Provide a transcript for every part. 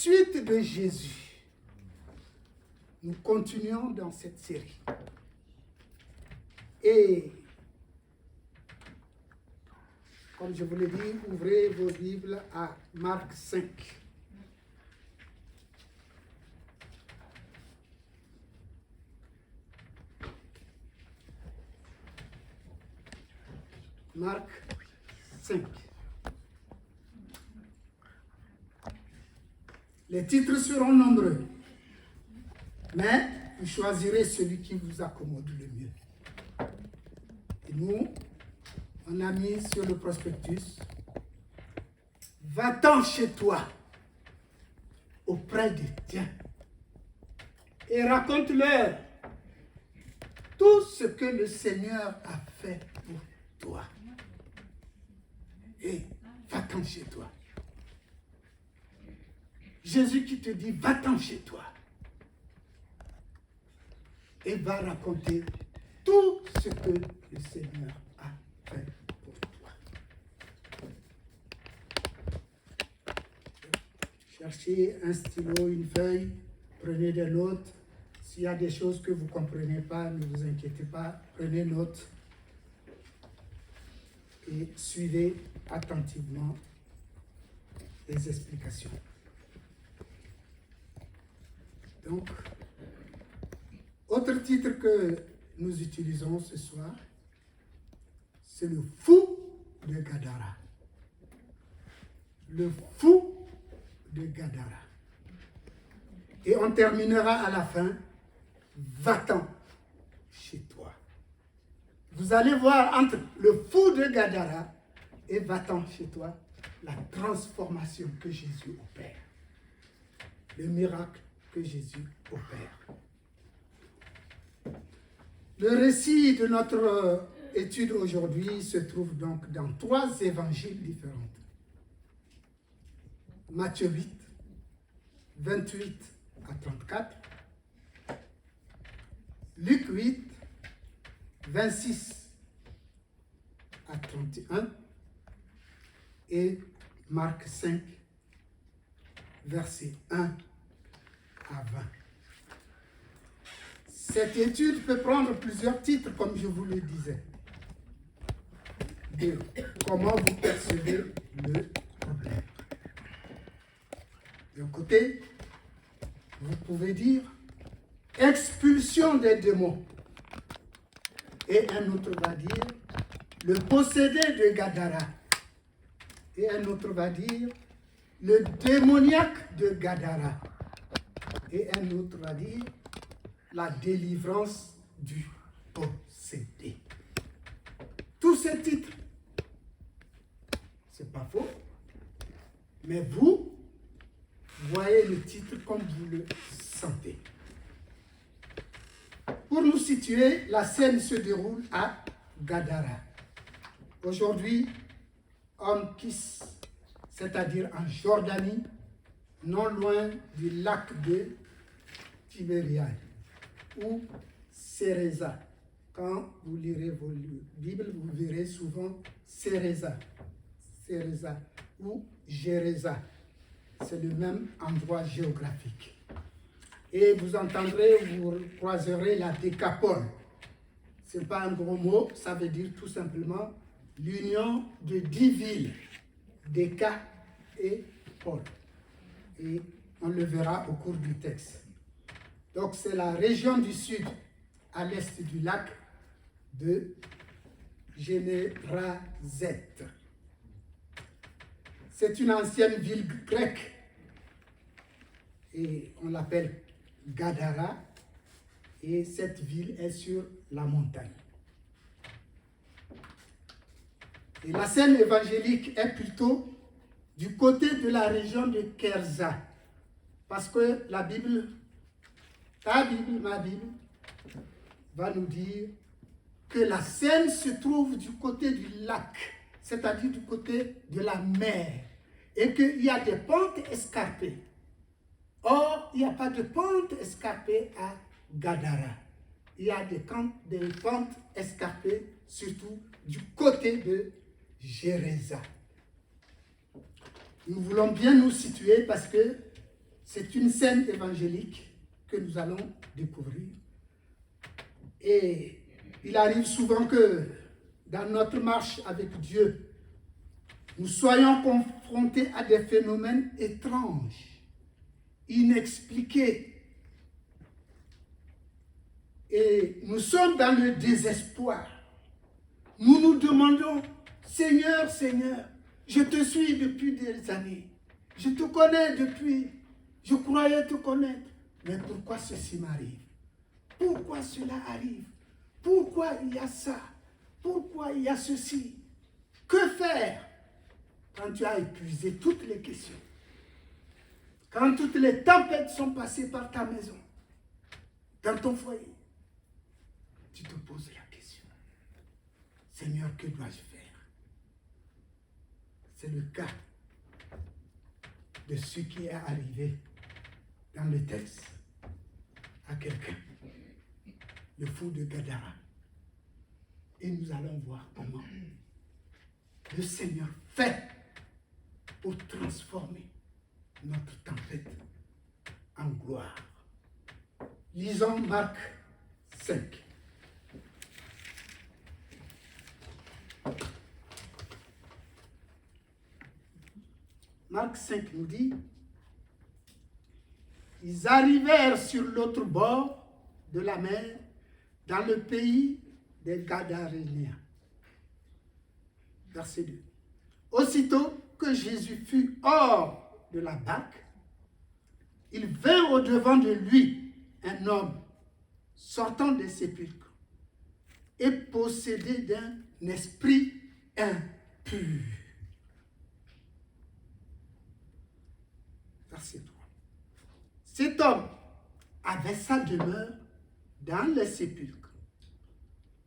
Suite de Jésus, nous continuons dans cette série. Et comme je vous l'ai dit, ouvrez vos Bibles à Marc 5. Marc 5. Les titres seront nombreux, mais vous choisirez celui qui vous accommode le mieux. Et nous, on a mis sur le prospectus « Va-t'en chez toi, auprès des tiens, et raconte-leur tout ce que le Seigneur a fait pour toi. Et va-t'en chez toi. » Jésus qui te dit, va-t'en chez toi. Et va raconter tout ce que le Seigneur a fait pour toi. Cherchez un stylo, une feuille, prenez des notes. S'il y a des choses que vous ne comprenez pas, ne vous inquiétez pas, prenez note et suivez attentivement les explications. Donc, autre titre que nous utilisons ce soir, c'est le fou de Gadara. Le fou de Gadara. Et on terminera à la fin, va-t'en chez toi. Vous allez voir entre le fou de Gadara et va-t'en chez toi, la transformation que Jésus opère. Le miracle que Jésus opère. Le récit de notre étude aujourd'hui se trouve donc dans 3 évangiles différents. Matthieu 8, 28 à 34, Luc 8, 26 à 31 et Marc 5, verset 1 à 20. Cette étude peut prendre plusieurs titres, comme je vous le disais. De comment vous percevez le problème. D'un côté, vous pouvez dire expulsion des démons. Et un autre va dire le possédé de Gadara. Et un autre va dire le démoniaque de Gadara. Et un autre va dire la délivrance du possédé. Tous ces titres, c'est pas faux, mais vous voyez le titre comme vous le sentez. Pour nous situer, la scène se déroule à Gadara. Aujourd'hui, en Kis, c'est-à-dire en Jordanie, non loin du lac de Tibériade, ou Cérésa. Quand vous lirez vos Bibles, vous verrez souvent Cérésa, ou Gérésa. C'est le même endroit géographique. Et vous entendrez, vous croiserez la décapole. Ce n'est pas un gros mot, ça veut dire tout simplement l'union de 10 villes, Déca et Paul. Et on le verra au cours du texte. Donc c'est la région du sud, à l'est du lac, de Générazette. C'est une ancienne ville grecque et on l'appelle Gadara, et cette ville est sur la montagne. Et la scène évangélique est plutôt du côté de la région de Kersa, parce que la Bible, ta Bible, ma Bible, va nous dire que la scène se trouve du côté du lac, c'est-à-dire du côté de la mer, et qu'il y a des pentes escarpées. Or, il n'y a pas de pentes escarpées à Gadara. Il y a des pentes escarpées, surtout du côté de Gérésa. Nous voulons bien nous situer parce que C'est une scène évangélique que nous allons découvrir. Et il arrive souvent que dans notre marche avec Dieu, nous soyons confrontés à des phénomènes étranges, inexpliqués. Et nous sommes dans le désespoir. Nous nous demandons, Seigneur, Seigneur, je te suis depuis des années. Je te connais depuis, je croyais te connaître. Mais pourquoi ceci m'arrive? Pourquoi cela arrive? Pourquoi il y a ça? Pourquoi il y a ceci? Que faire quand tu as épuisé toutes les questions? Quand toutes les tempêtes sont passées par ta maison, dans ton foyer, tu te poses la question. Seigneur, que dois-je faire? C'est le cas de ce qui est arrivé dans le texte à quelqu'un, le fou de Gadara. Et nous allons voir comment le Seigneur fait pour transformer notre tempête en gloire. Lisons Marc 5. Marc 5 nous dit, ils arrivèrent sur l'autre bord de la mer, dans le pays des Gadaréniens. Verset 2. Aussitôt que Jésus fut hors de la barque, il vint au-devant de lui un homme sortant des sépulcres et possédé d'un esprit impur. Verset 3. Cet homme avait sa demeure dans les sépulcres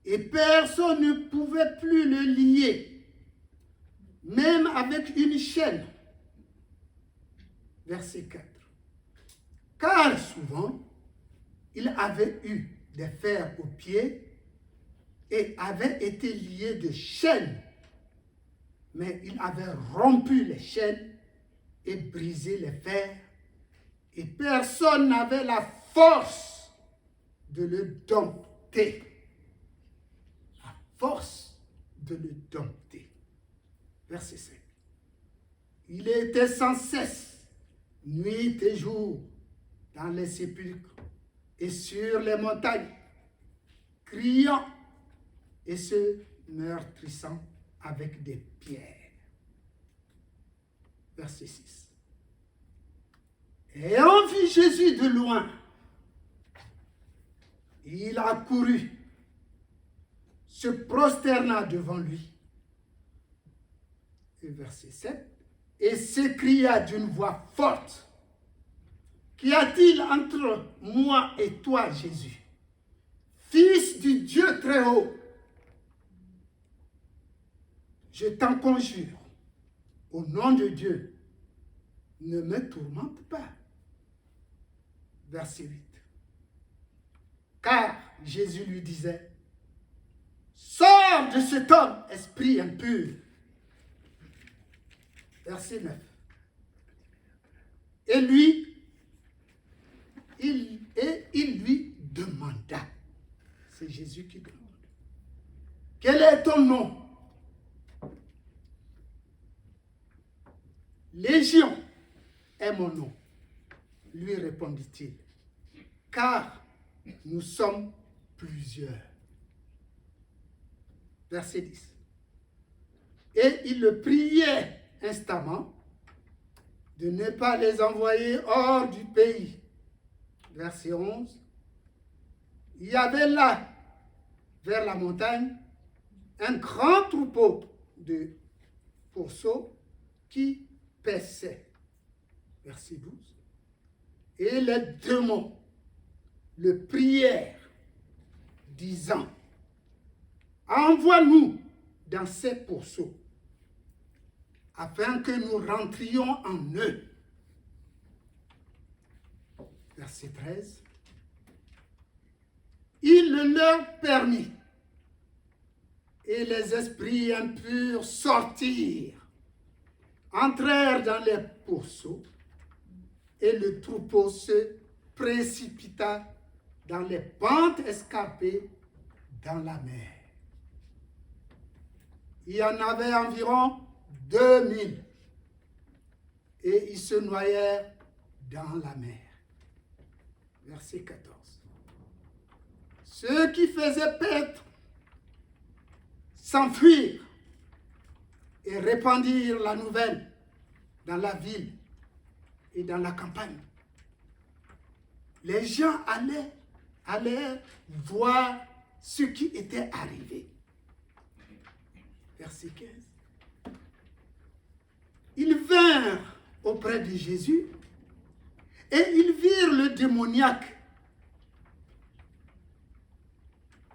et personne ne pouvait plus le lier, même avec une chaîne. Verset 4. Car souvent, il avait eu des fers aux pieds et avait été lié de chaînes, mais il avait rompu les chaînes et brisé les fers, et personne n'avait la force de le dompter. La force de le dompter. Verset 5. Il était sans cesse, nuit et jour, dans les sépulcres et sur les montagnes, criant et se meurtrissant avec des pierres. Verset 6. Ayant vu Jésus de loin, il accourut, se prosterna devant lui. Et verset 7. Et s'écria d'une voix forte, qu'y a-t-il entre moi et toi, Jésus, Fils du Dieu très haut? Je t'en conjure, au nom de Dieu, ne me tourmente pas. Verset 8. Car Jésus lui disait, sors de cet homme, esprit impur. Verset 9. Et il lui demanda, c'est Jésus qui demande, quel est ton nom? Légion est mon nom, lui répondit-il, car nous sommes plusieurs. Verset 10. Et il le priait instamment de ne pas les envoyer hors du pays. Verset 11. Il y avait là, vers la montagne, un grand troupeau de pourceaux qui paissaient. Verset 12. Et les démons le prièrent, disant, envoie-nous dans ces pourceaux, afin que nous rentrions en eux. Verset 13. Il le leur permit, et les esprits impurs sortirent, entrèrent dans les pourceaux, et le troupeau se précipita dans les pentes escarpées dans la mer. Il y en avait environ 2000 et ils se noyèrent dans la mer. Verset 14. Ceux qui faisaient paître s'enfuirent et répandirent la nouvelle dans la ville et dans la campagne. Les gens allaient voir ce qui était arrivé. Verset 15. Ils vinrent auprès de Jésus et ils virent le démoniaque.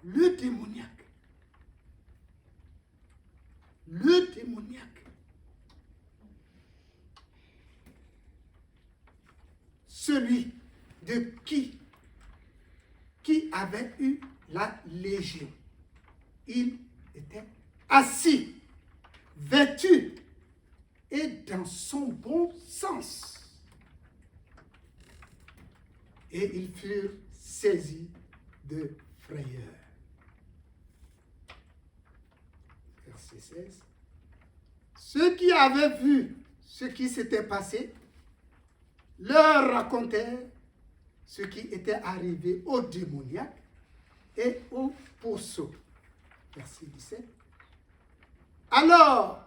Le démoniaque. Le démoniaque. Celui de qui avait eu la légion. Il était assis, vêtu et dans son bon sens. Et ils furent saisis de frayeur. Verset 16. Ceux qui avaient vu ce qui s'était passé leur racontèrent ce qui était arrivé au démoniaque et au pourceau. Verset 17. Alors,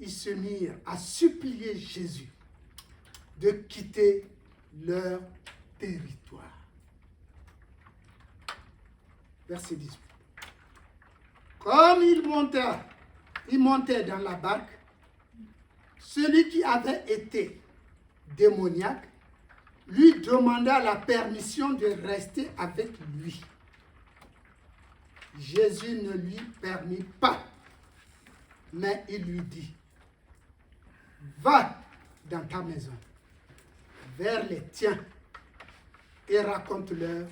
ils se mirent à supplier Jésus de quitter leur territoire. Verset 18. Comme ils montaient dans la barque, celui qui avait été démoniaque lui demanda la permission de rester avec lui. Jésus ne lui permit pas, mais il lui dit, va dans ta maison, vers les tiens, et raconte-leur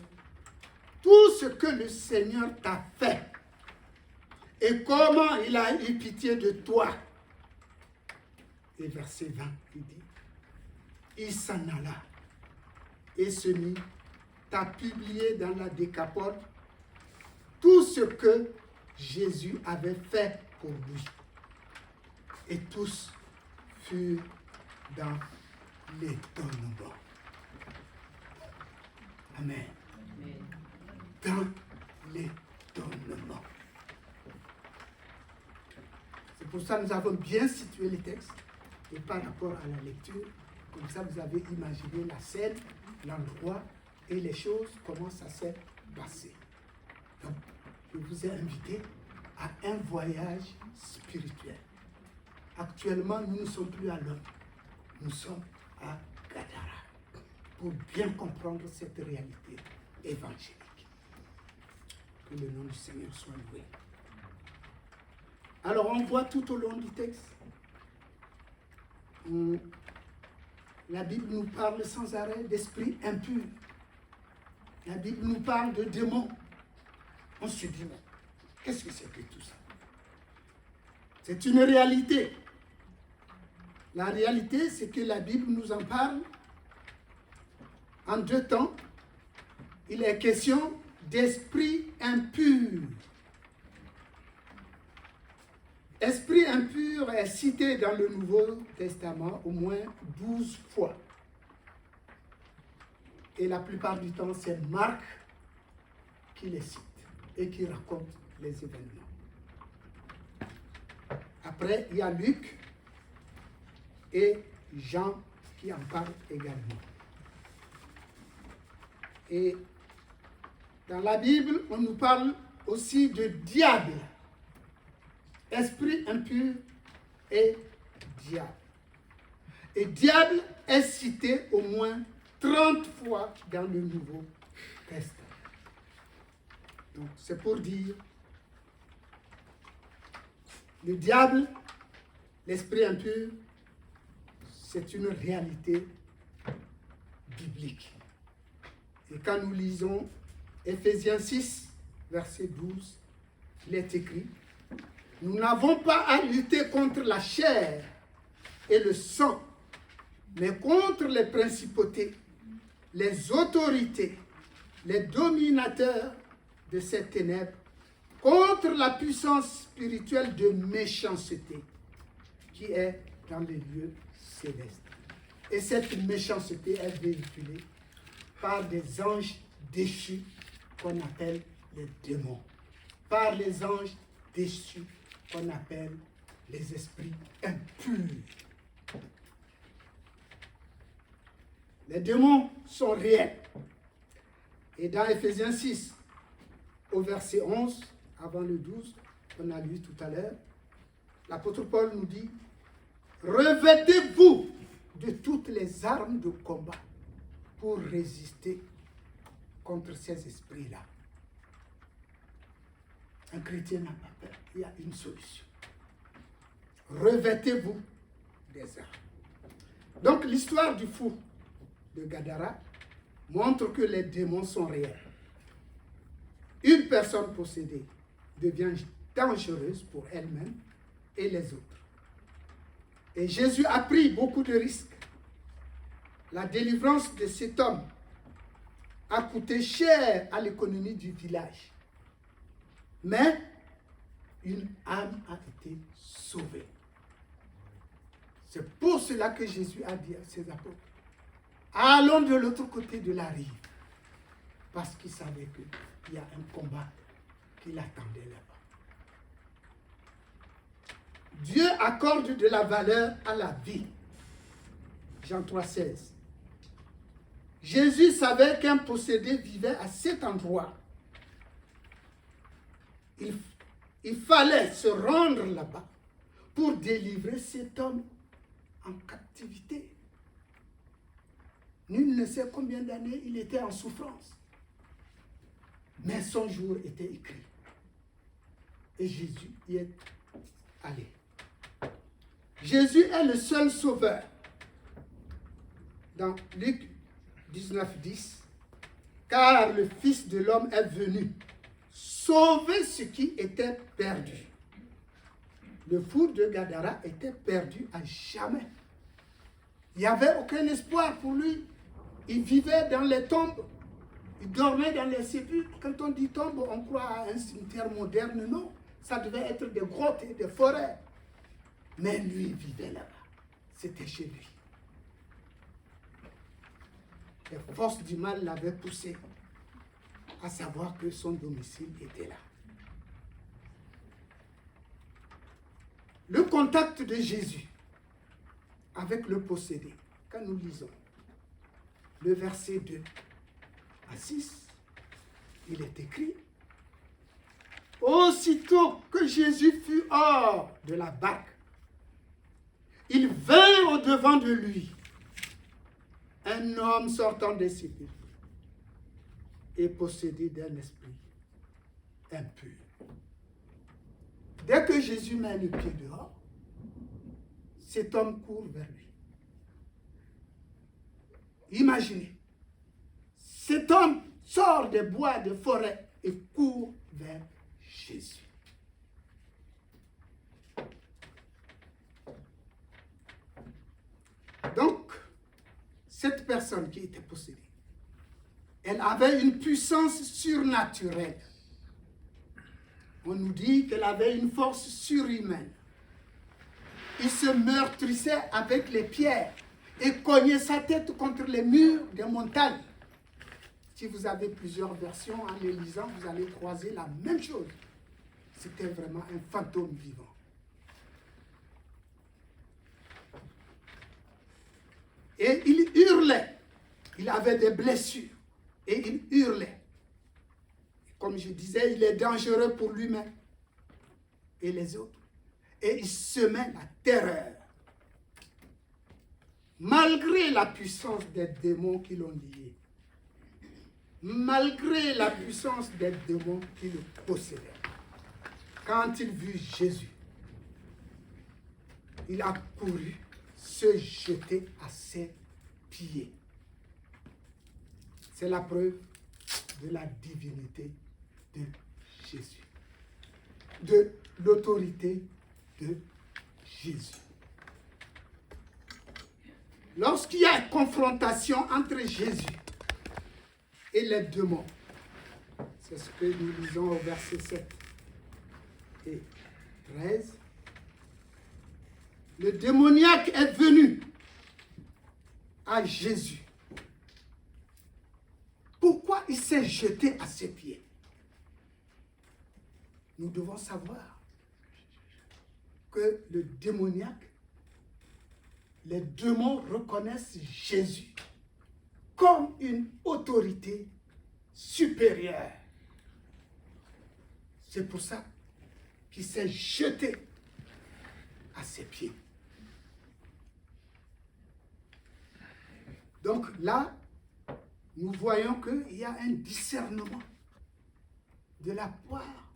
tout ce que le Seigneur t'a fait et comment il a eu pitié de toi. Et verset 20, il dit, il s'en alla et se mit à publier dans la Décapole tout ce que Jésus avait fait pour lui. Et tous furent dans l'étonnement. Amen. Dans l'étonnement. C'est pour ça que nous avons bien situé les textes et par rapport à la lecture. Comme ça, vous avez imaginé la scène, l'endroit et les choses, comment ça s'est passé. Donc, je vous ai invité à un voyage spirituel. Actuellement, nous ne sommes plus à Londres. Nous sommes à Gadara pour bien comprendre cette réalité évangélique. Que le nom du Seigneur soit loué. Alors, on voit tout au long du texte. La Bible nous parle sans arrêt d'esprit impur. La Bible nous parle de démons. On se dit, mais qu'est-ce que c'est que tout ça? C'est une réalité. La réalité, c'est que la Bible nous en parle en deux temps. Il est question d'esprit impur. Esprit impur est cité dans le Nouveau Testament au moins 12 fois. Et la plupart du temps, c'est Marc qui les cite et qui raconte les événements. Après, il y a Luc et Jean qui en parlent également. Et dans la Bible, on nous parle aussi de diable. Esprit impur et diable. Et diable est cité au moins 30 fois dans le Nouveau Testament. Donc, c'est pour dire, le diable, l'esprit impur, c'est une réalité biblique. Et quand nous lisons Éphésiens 6, verset 12, il est écrit, nous n'avons pas à lutter contre la chair et le sang, mais contre les principautés, les autorités, les dominateurs de ces ténèbres, contre la puissance spirituelle de méchanceté qui est dans les lieux célestes. Et cette méchanceté est véhiculée par des anges déchus qu'on appelle les démons, par les anges déchus qu'on appelle les esprits impurs. Les démons sont réels. Et dans Ephésiens 6, au verset 11, avant le 12, qu'on a lu tout à l'heure, l'apôtre Paul nous dit « Revêtez-vous de toutes les armes de combat pour résister contre ces esprits-là. » Un chrétien n'a pas peur, il y a une solution. Revêtez-vous des armes. Donc l'histoire du fou de Gadara montre que les démons sont réels. Une personne possédée devient dangereuse pour elle-même et les autres. Et Jésus a pris beaucoup de risques. La délivrance de cet homme a coûté cher à l'économie du village. Mais une âme a été sauvée. C'est pour cela que Jésus a dit à ses apôtres, allons de l'autre côté de la rive. Parce qu'il savait qu'il y a un combat qui l'attendait là-bas. Dieu accorde de la valeur à la vie. Jean 3,16. Jésus savait qu'un possédé vivait à cet endroit. Il fallait se rendre là-bas pour délivrer cet homme en captivité. Nul ne sait combien d'années il était en souffrance. Mais son jour était écrit. Et Jésus y est allé. Jésus est le seul sauveur. Dans Luc 19,10, car le Fils de l'homme est venu sauver ce qui était perdu. Le fou de Gadara était perdu à jamais. Il n'y avait aucun espoir pour lui. Il vivait dans les tombes. Il dormait dans les sépulcres. Quand on dit tombe, on croit à un cimetière moderne. Non, ça devait être des grottes et des forêts. Mais lui vivait là-bas. C'était chez lui. Les forces du mal l'avaient poussé à savoir que son domicile était là. Le contact de Jésus avec le possédé, quand nous lisons le verset 2 à 6, il est écrit, aussitôt que Jésus fut hors de la barque, il vint au-devant de lui un homme sortant des sépulcres et possédé d'un esprit impur. Dès que Jésus met le pied dehors, cet homme court vers lui. Imaginez, cet homme sort des bois, des forêts et court vers Jésus. Donc, cette personne qui était possédée, elle avait une puissance surnaturelle. On nous dit qu'elle avait une force surhumaine. Il se meurtrissait avec les pierres et cognait sa tête contre les murs des montagnes. Si vous avez plusieurs versions en les lisant, vous allez croiser la même chose. C'était vraiment un fantôme vivant. Et il hurlait. Il avait des blessures. Et il hurlait. Comme je disais, il est dangereux pour lui-même et les autres. Et il semait la terreur. Malgré la puissance des démons qui l'ont lié. Malgré la puissance des démons qui le possédaient. Quand il vit Jésus, il a couru se jeter à ses pieds. C'est la preuve de la divinité de Jésus, de l'autorité de Jésus. lorsqu'il y a une confrontation entre Jésus et les démons, c'est ce que nous lisons au verset 7 et 13, le démoniaque est venu à Jésus. Pourquoi il s'est jeté à ses pieds? Nous devons savoir que le démoniaque, les démons reconnaissent Jésus comme une autorité supérieure. C'est pour ça qu'il s'est jeté à ses pieds. Donc là, nous voyons qu'il y a un discernement de la part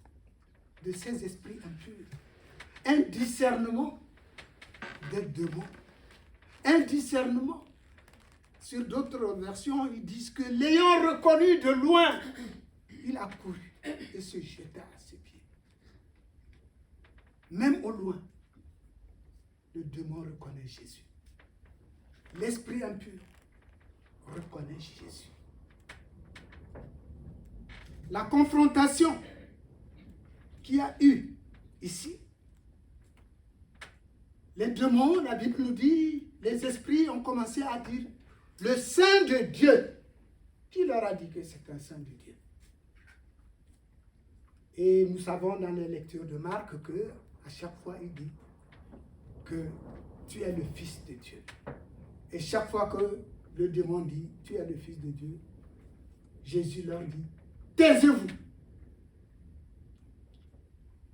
de ces esprits impurs. Un discernement des démons. Un discernement. Sur d'autres versions, ils disent que l'ayant reconnu de loin, il a couru et se jeta à ses pieds. Même au loin, le démon reconnaît Jésus. L'esprit impur reconnaît Jésus. La confrontation qu'il y a eu ici, les démons, la Bible nous dit, les esprits ont commencé à dire le Saint de Dieu. Qui leur a dit que c'est un Saint de Dieu? Et nous savons dans les lectures de Marc que à chaque fois il dit que tu es le Fils de Dieu. Et chaque fois que le démon dit tu es le Fils de Dieu, Jésus leur dit taisez-vous.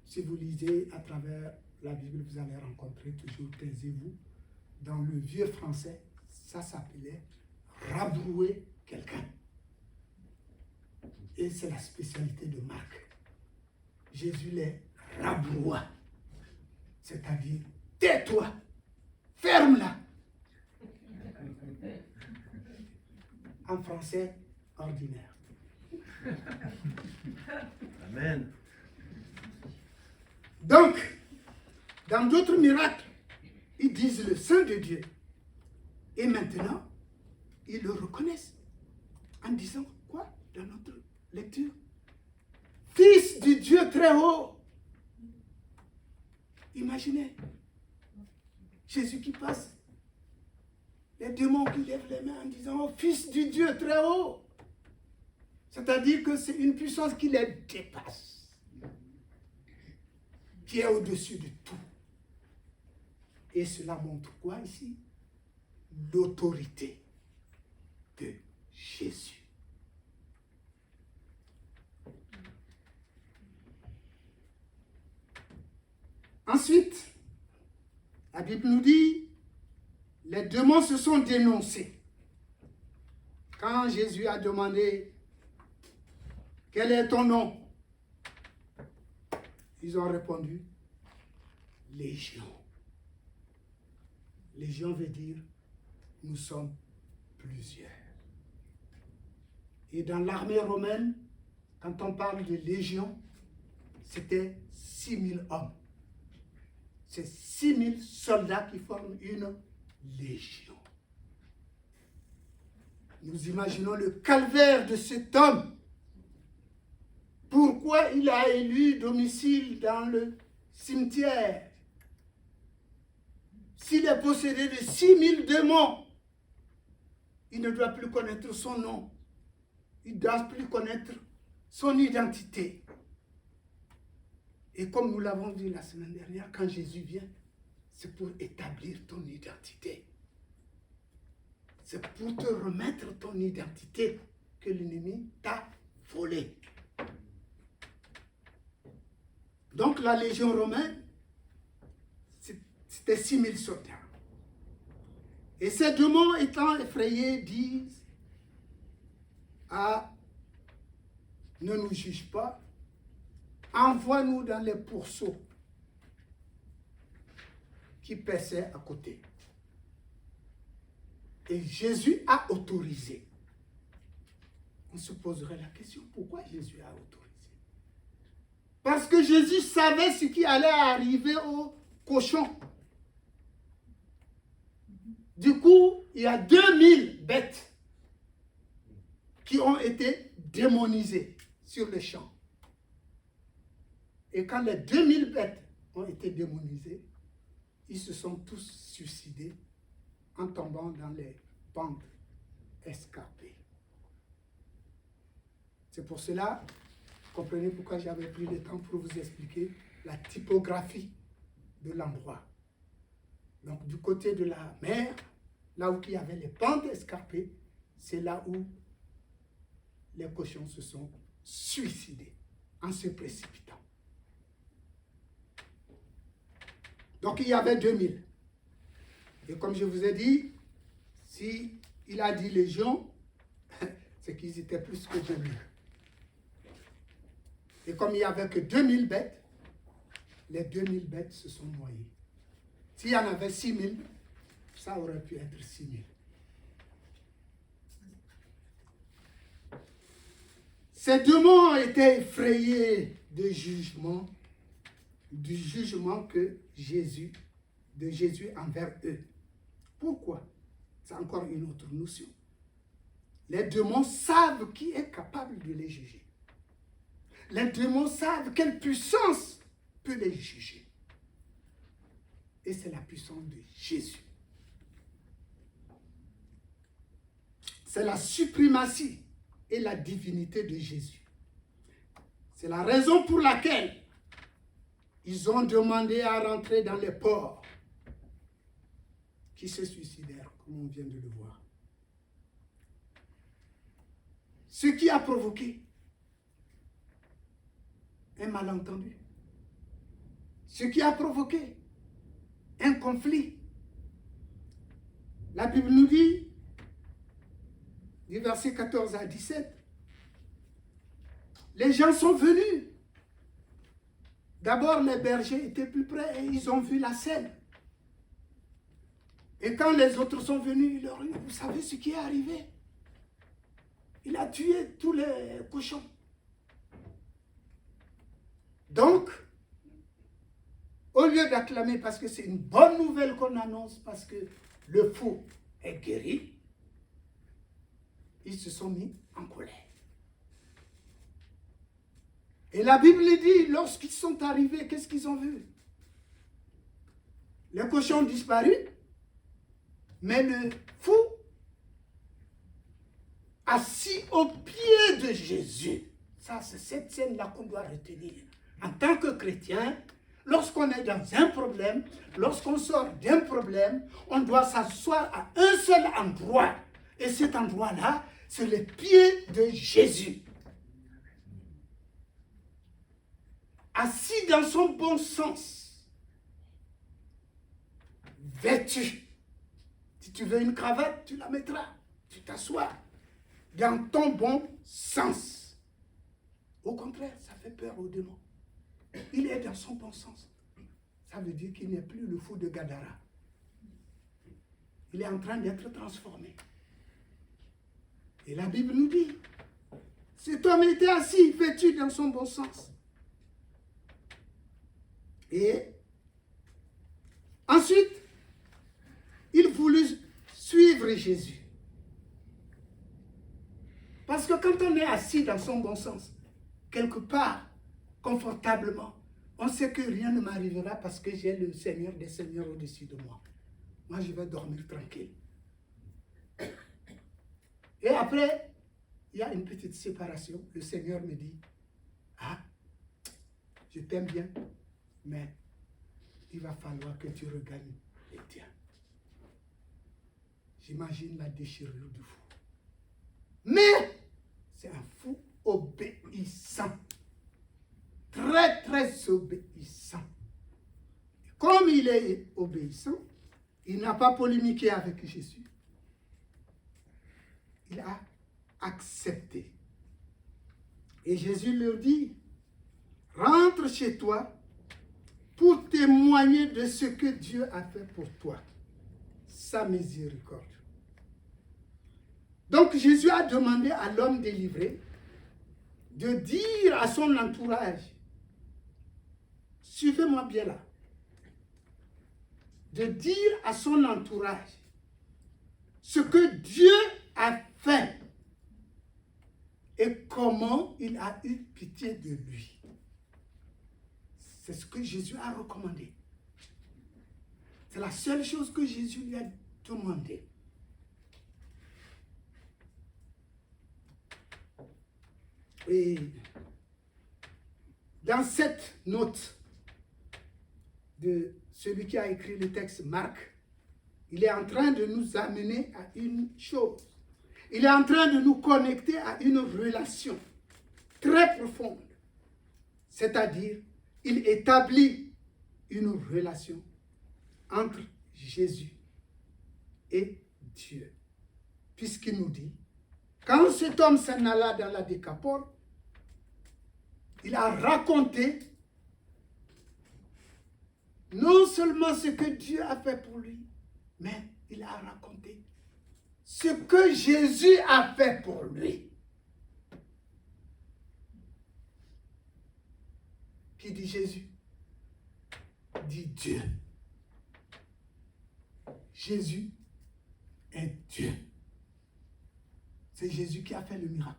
Si vous lisez à travers la Bible, vous allez rencontrer toujours taisez-vous. Dans le vieux français, ça s'appelait rabrouer quelqu'un. Et c'est la spécialité de Marc. Jésus les rabroua. C'est-à-dire, tais-toi, ferme-la. En français ordinaire. Amen. Donc, dans d'autres miracles, ils disent le Saint de Dieu. Et maintenant, ils le reconnaissent en disant quoi dans notre lecture? Fils du Dieu très haut. Imaginez, Jésus qui passe, les démons qui lèvent les mains en disant oh, Fils du Dieu très haut. C'est-à-dire que c'est une puissance qui les dépasse, qui est au-dessus de tout. Et cela montre quoi ici? L'autorité de Jésus. Ensuite, la Bible nous dit, les démons se sont dénoncés. Quand Jésus a demandé, quel est ton nom? Ils ont répondu, Légion. Légion veut dire, nous sommes plusieurs. Et dans l'armée romaine, quand on parle de légion, c'était 6000 hommes. C'est 6000 soldats qui forment une légion. Nous imaginons le calvaire de cet homme. Pourquoi il a élu domicile dans le cimetière? S'il est possédé de 6000 démons, il ne doit plus connaître son nom. Il ne doit plus connaître son identité. Et comme nous l'avons dit la semaine dernière, quand Jésus vient, c'est pour établir ton identité. C'est pour te remettre ton identité que l'ennemi t'a volé. Donc la légion romaine, c'était 6000 soldats. Et ces démons étant effrayés disent, ah, ne nous juge pas, envoie-nous dans les pourceaux qui paissaient à côté. Et Jésus a autorisé. On se poserait la question, pourquoi Jésus a autorisé? Parce que Jésus savait ce qui allait arriver aux cochons. Du coup, il y a 2000 bêtes qui ont été démonisées sur le champ. Et quand les 2000 bêtes ont été démonisées, ils se sont tous suicidés en tombant dans les pentes escarpées. C'est pour cela, comprenez pourquoi j'avais pris le temps pour vous expliquer la typographie de l'endroit. Donc du côté de la mer, là où il y avait les pentes escarpées, c'est là où les cochons se sont suicidés en se précipitant. Donc il y avait 2000. Et comme je vous ai dit, si il a dit légion, c'est qu'ils étaient plus que 2000. Et comme il n'y avait que 2000 bêtes, les 2000 bêtes se sont noyées. S'il y en avait 6000, ça aurait pu être 6000. Ces démons ont été effrayés du jugement que Jésus envers eux. Pourquoi? C'est encore une autre notion. Les démons savent qui est capable de les juger. Les démons savent quelle puissance peut les juger. Et c'est la puissance de Jésus. C'est la suprématie et la divinité de Jésus. C'est la raison pour laquelle ils ont demandé à rentrer dans les ports qui se suicidèrent, comme on vient de le voir. Ce qui a provoqué un malentendu. Ce qui a provoqué un conflit. La Bible nous dit, du verset 14 à 17, les gens sont venus. D'abord, les bergers étaient plus près et ils ont vu la scène. Et quand les autres sont venus, ils leur ont dit, vous savez ce qui est arrivé? Il a tué tous les cochons. Donc, au lieu d'acclamer parce que c'est une bonne nouvelle qu'on annonce, parce que le fou est guéri, ils se sont mis en colère. Et la Bible dit, lorsqu'ils sont arrivés, qu'est-ce qu'ils ont vu? Les cochons ont disparu, mais le fou, assis au pied de Jésus. Ça, c'est cette scène-là qu'on doit retenir. En tant que chrétien, lorsqu'on est dans un problème, lorsqu'on sort d'un problème, on doit s'asseoir à un seul endroit. Et cet endroit-là, c'est le pied de Jésus. Assis dans son bon sens, vêtu. Si tu veux une cravate, tu la mettras. Tu t'assois dans ton bon sens. Au contraire, ça fait peur aux démons. Il est dans son bon sens. Ça veut dire qu'il n'est plus le fou de Gadara. Il est en train d'être transformé. Et la Bible nous dit, cet homme était assis, vêtu dans son bon sens. Et ensuite, il voulut suivre Jésus. Parce que quand on est assis dans son bon sens, quelque part, confortablement, on sait que rien ne m'arrivera parce que j'ai le Seigneur des Seigneurs au-dessus de moi. Moi, je vais dormir tranquille. Et après, il y a une petite séparation. Le Seigneur me dit, ah, je t'aime bien, mais il va falloir que tu regagnes les tiens. J'imagine la déchirure du fou. Mais c'est un fou obéissant. Très, très obéissant. Comme il est obéissant, il n'a pas polémiqué avec Jésus. Il a accepté. Et Jésus leur dit, rentre chez toi pour témoigner de ce que Dieu a fait pour toi. Sa miséricorde. Donc Jésus a demandé à l'homme délivré de dire à son entourage, suivez-moi bien là, de dire à son entourage ce que Dieu a fait et comment il a eu pitié de lui. C'est ce que Jésus a recommandé. C'est la seule chose que Jésus lui a demandé. Et dans cette note de celui qui a écrit le texte, Marc, il est en train de nous amener à une chose. Il est en train de nous connecter à une relation très profonde. C'est-à-dire, il établit une relation entre Jésus et Dieu. Puisqu'il nous dit, quand cet homme s'en alla dans la Décapole, il a raconté non seulement ce que Dieu a fait pour lui, mais il a raconté ce que Jésus a fait pour lui. Qui dit Jésus? Dit Dieu. Jésus est Dieu. C'est Jésus qui a fait le miracle.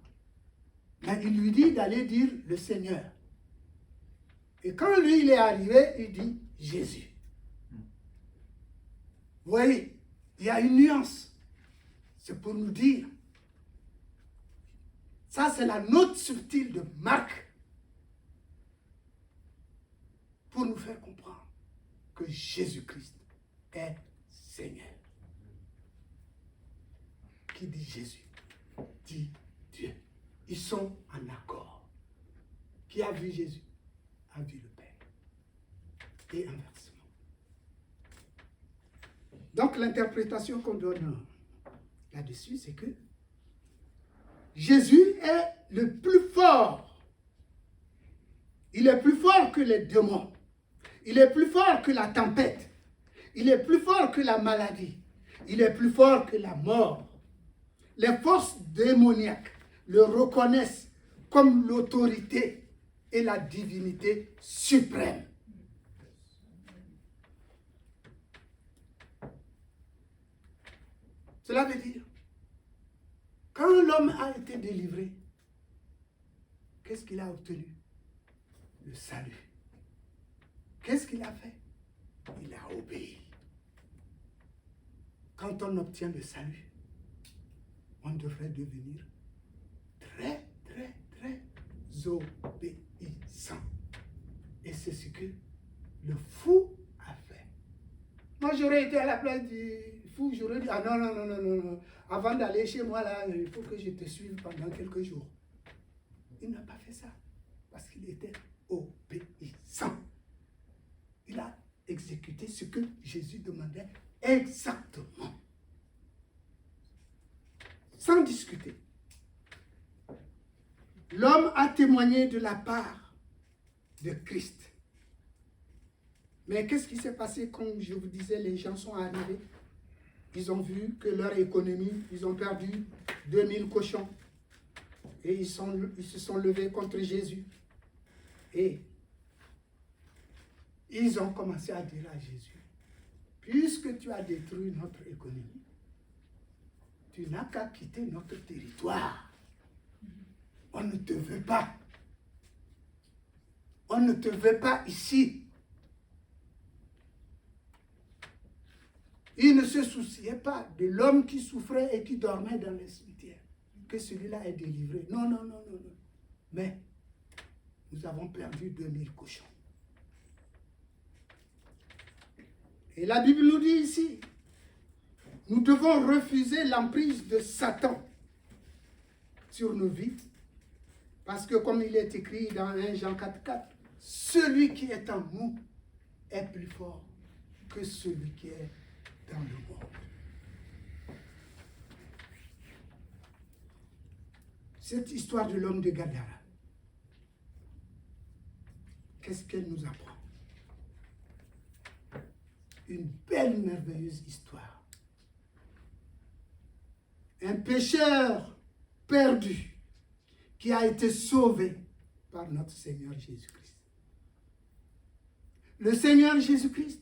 Mais il lui dit d'aller dire le Seigneur. Et quand lui, il est arrivé, il dit Jésus. Vous voyez, il y a une nuance. C'est pour nous dire. Ça, c'est la note subtile de Marc. Pour nous faire comprendre que Jésus-Christ est Seigneur. Qui dit Jésus? Dit Dieu. Ils sont en accord. Qui a vu Jésus? A vu le Père. Et inversement. Donc l'interprétation qu'on donne là-dessus, c'est que Jésus est le plus fort. Il est plus fort que les démons. Il est plus fort que la tempête. Il est plus fort que la maladie. Il est plus fort que la mort. Les forces démoniaques le reconnaissent comme l'autorité et la divinité suprême. Cela veut dire, quand l'homme a été délivré, qu'est-ce qu'il a obtenu? Le salut. Qu'est-ce qu'il a fait? Il a obéi. Quand on obtient le salut, on devrait devenir très, très, très obéissant. Et c'est ce que le fou a fait. Moi, j'aurais été à la place du fou, j'aurais dit, ah non, non, non, non, non, non. Avant d'aller chez moi, là, il faut que je te suive pendant quelques jours. Il n'a pas fait ça, parce qu'il était obéissant. Il a exécuté ce que Jésus demandait exactement. Sans discuter. L'homme a témoigné de la part de Christ. Mais qu'est-ce qui s'est passé? Comme je vous disais, les gens sont arrivés. Ils ont vu que leur économie, ils ont perdu 2000 cochons. Et ils se sont levés contre Jésus. Et ils ont commencé à dire à Jésus, puisque tu as détruit notre économie, tu n'as qu'à quitter notre territoire. On ne te veut pas. On ne te veut pas ici. Il ne se souciait pas de l'homme qui souffrait et qui dormait dans les cimetières. Que celui-là est délivré. Non, non, non, non, non. Mais nous avons perdu 2000 cochons. Et la Bible nous dit ici, nous devons refuser l'emprise de Satan sur nos vies. Parce que comme il est écrit dans 1 Jean 4,4, celui qui est en nous est plus fort que celui qui est dans le monde. Cette histoire de l'homme de Gadara, qu'est-ce qu'elle nous apprend? Une belle, merveilleuse histoire. Un pécheur perdu qui a été sauvé par notre Seigneur Jésus-Christ. Le Seigneur Jésus-Christ,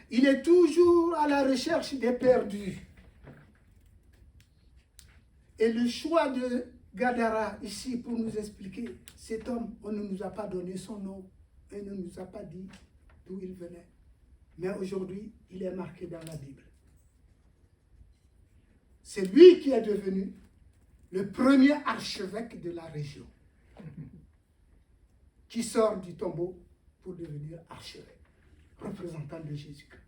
il est toujours à la recherche des perdus. Et le choix de Gadara ici pour nous expliquer, cet homme, on ne nous a pas donné son nom, et ne nous a pas dit d'où il venait. Mais aujourd'hui, il est marqué dans la Bible. C'est lui qui est devenu le premier archevêque de la région, qui sort du tombeau pour devenir archevêque, représentant de Jésus-Christ.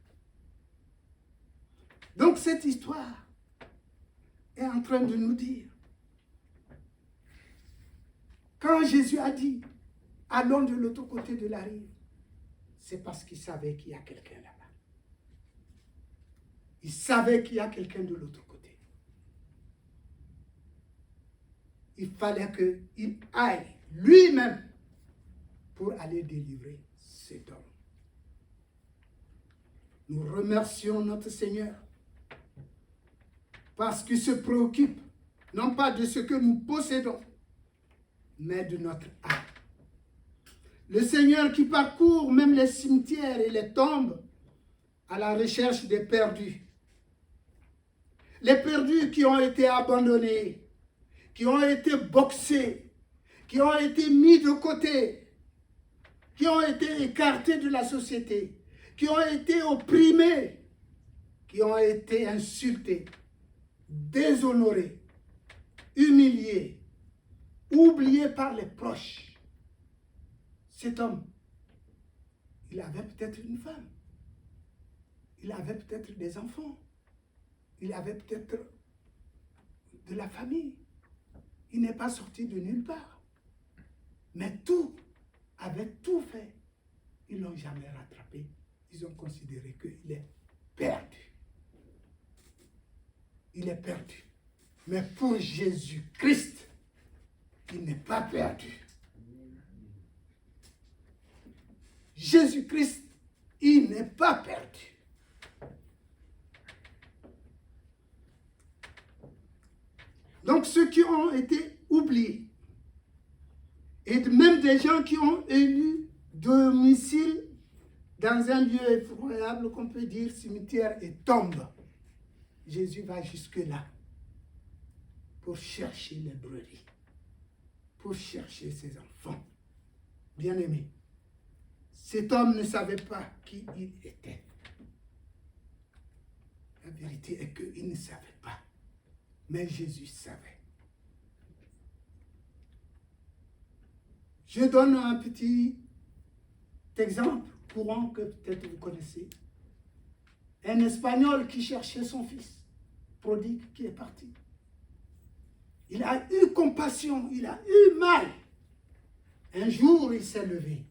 Donc cette histoire est en train de nous dire, quand Jésus a dit, allons de l'autre côté de la rive, c'est parce qu'il savait qu'il y a quelqu'un là-bas. Il savait qu'il y a quelqu'un de l'autre côté. Il fallait qu'il aille lui-même pour aller délivrer cet homme. Nous remercions notre Seigneur parce qu'il se préoccupe non pas de ce que nous possédons, mais de notre âme. Le Seigneur qui parcourt même les cimetières et les tombes à la recherche des perdus. Les perdus qui ont été abandonnés, qui ont été boxés, qui ont été mis de côté, qui ont été écartés de la société, qui ont été opprimés, qui ont été insultés, déshonorés, humiliés, oubliés par les proches. Cet homme, il avait peut-être une femme, il avait peut-être des enfants, il avait peut-être de la famille. Il n'est pas sorti de nulle part. Mais avec tout fait, ils ne l'ont jamais rattrapé. Ils ont considéré qu'il est perdu. Il est perdu. Mais pour Jésus-Christ, il n'est pas perdu. Jésus-Christ, il n'est pas perdu. Donc ceux qui ont été oubliés, et même des gens qui ont élu domicile dans un lieu effroyable qu'on peut dire cimetière et tombe, Jésus va jusque-là pour chercher les brebis, pour chercher ses enfants. Bien-aimés, cet homme ne savait pas qui il était. La vérité est qu'il ne savait pas. Mais Jésus savait. Je donne un petit exemple courant que peut-être vous connaissez. Un Espagnol qui cherchait son fils prodigue qui est parti. Il a eu compassion, il a eu mal. Un jour, il s'est levé.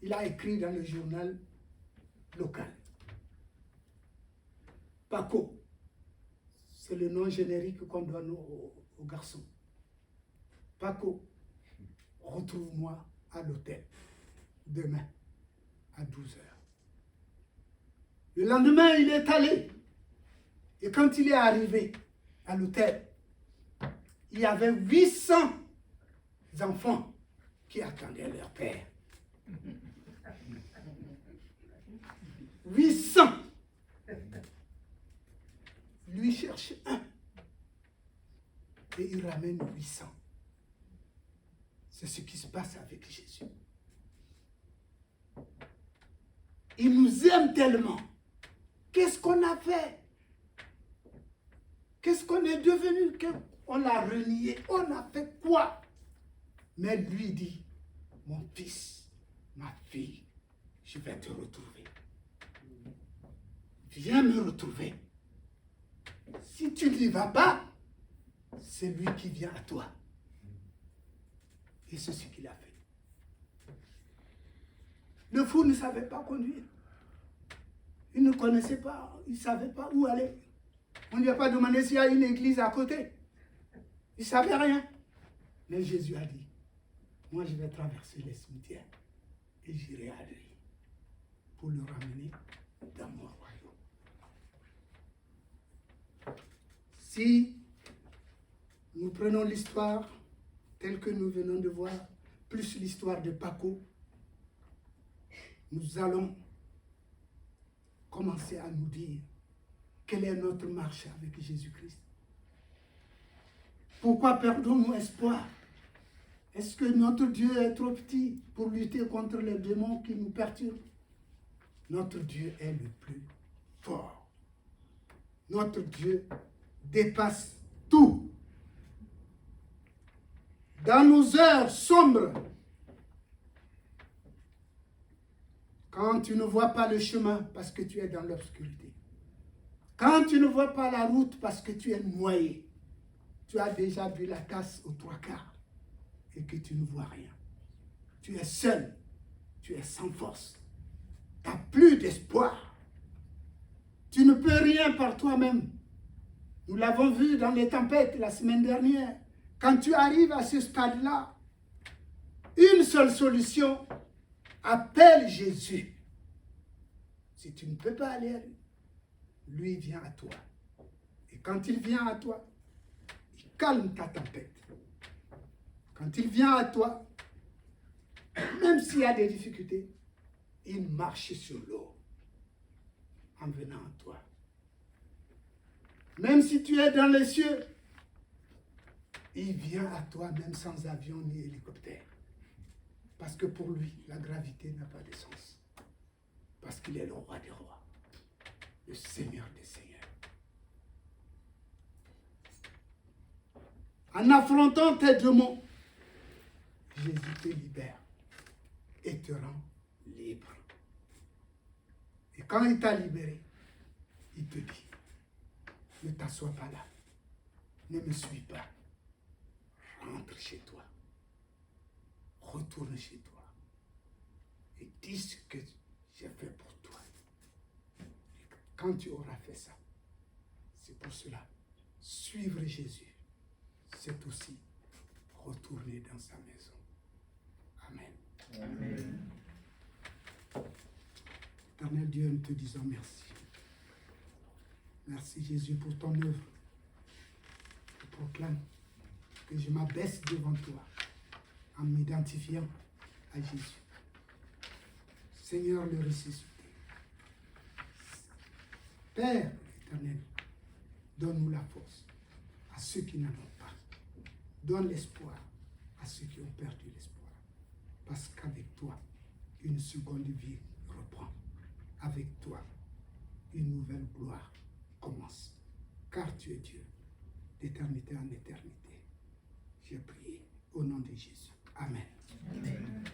Il a écrit dans le journal local. Paco, c'est le nom générique qu'on donne aux garçons. Paco, retrouve-moi à l'hôtel demain à 12h. Le lendemain, il est allé. Et quand il est arrivé à l'hôtel, il y avait 800 enfants qui attendaient leur père. 800. Lui cherche un. Et il ramène 800. C'est ce qui se passe avec Jésus. Il nous aime tellement. Qu'est-ce qu'on a fait? Qu'est-ce qu'on est devenu? On l'a renié. On a fait quoi? Mais lui dit, mon fils, ma fille, je vais te retrouver. Viens me retrouver. Si tu n'y vas pas, c'est lui qui vient à toi. Et c'est ce qu'il a fait. Le fou ne savait pas conduire. Il ne connaissait pas, il ne savait pas où aller. On ne lui a pas demandé s'il y a une église à côté. Il ne savait rien. Mais Jésus a dit, moi je vais traverser les cimetières et j'irai à lui pour le ramener dans mon royaume. Si nous prenons l'histoire telle que nous venons de voir, plus l'histoire de Paco, nous allons commencer à nous dire quelle est notre marche avec Jésus-Christ. Pourquoi perdons-nous espoir? Est-ce que notre Dieu est trop petit pour lutter contre les démons qui nous perturbent? Notre Dieu est le plus fort. Notre Dieu dépasse tout. Dans nos heures sombres, quand tu ne vois pas le chemin parce que tu es dans l'obscurité, quand tu ne vois pas la route parce que tu es noyé, tu as déjà vu la tasse aux 3/4 et que tu ne vois rien. Tu es seul, tu es sans force, tu n'as plus d'espoir. Tu ne peux rien par toi-même. Nous l'avons vu dans les tempêtes la semaine dernière. Quand tu arrives à ce stade-là, une seule solution, appelle Jésus. Si tu ne peux pas aller à lui, lui vient à toi. Et quand il vient à toi, il calme ta tempête. Quand il vient à toi, même s'il y a des difficultés, il marche sur l'eau en venant à toi. Même si tu es dans les cieux, il vient à toi même sans avion ni hélicoptère. Parce que pour lui, la gravité n'a pas de sens. Parce qu'il est le roi des rois, le Seigneur des seigneurs. En affrontant tes démons, Jésus te libère et te rend libre. Et quand il t'a libéré, il te dit, ne t'assois pas là, ne me suis pas, rentre chez toi, retourne chez toi et dis ce que j'ai fait pour toi. Et quand tu auras fait ça, c'est pour cela, suivre Jésus, c'est aussi retourner dans sa maison. Amen. Amen. Éternel Dieu, nous te disons merci. Merci Jésus pour ton œuvre. Je proclame que je m'abaisse devant toi en m'identifiant à Jésus. Seigneur le ressuscité. Père éternel, donne-nous la force à ceux qui n'en ont pas. Donne l'espoir à ceux qui ont perdu l'espoir. Parce qu'avec toi, une seconde vie reprend. Avec toi, une nouvelle gloire commence. Car tu es Dieu, d'éternité en éternité. J'ai prié au nom de Jésus. Amen. Amen.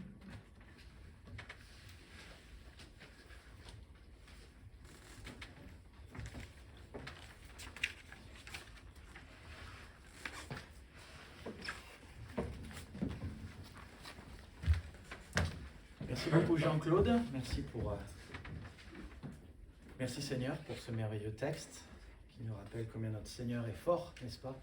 Merci beaucoup Jean-Claude, merci Seigneur pour ce merveilleux texte qui nous rappelle combien notre Seigneur est fort, n'est-ce pas?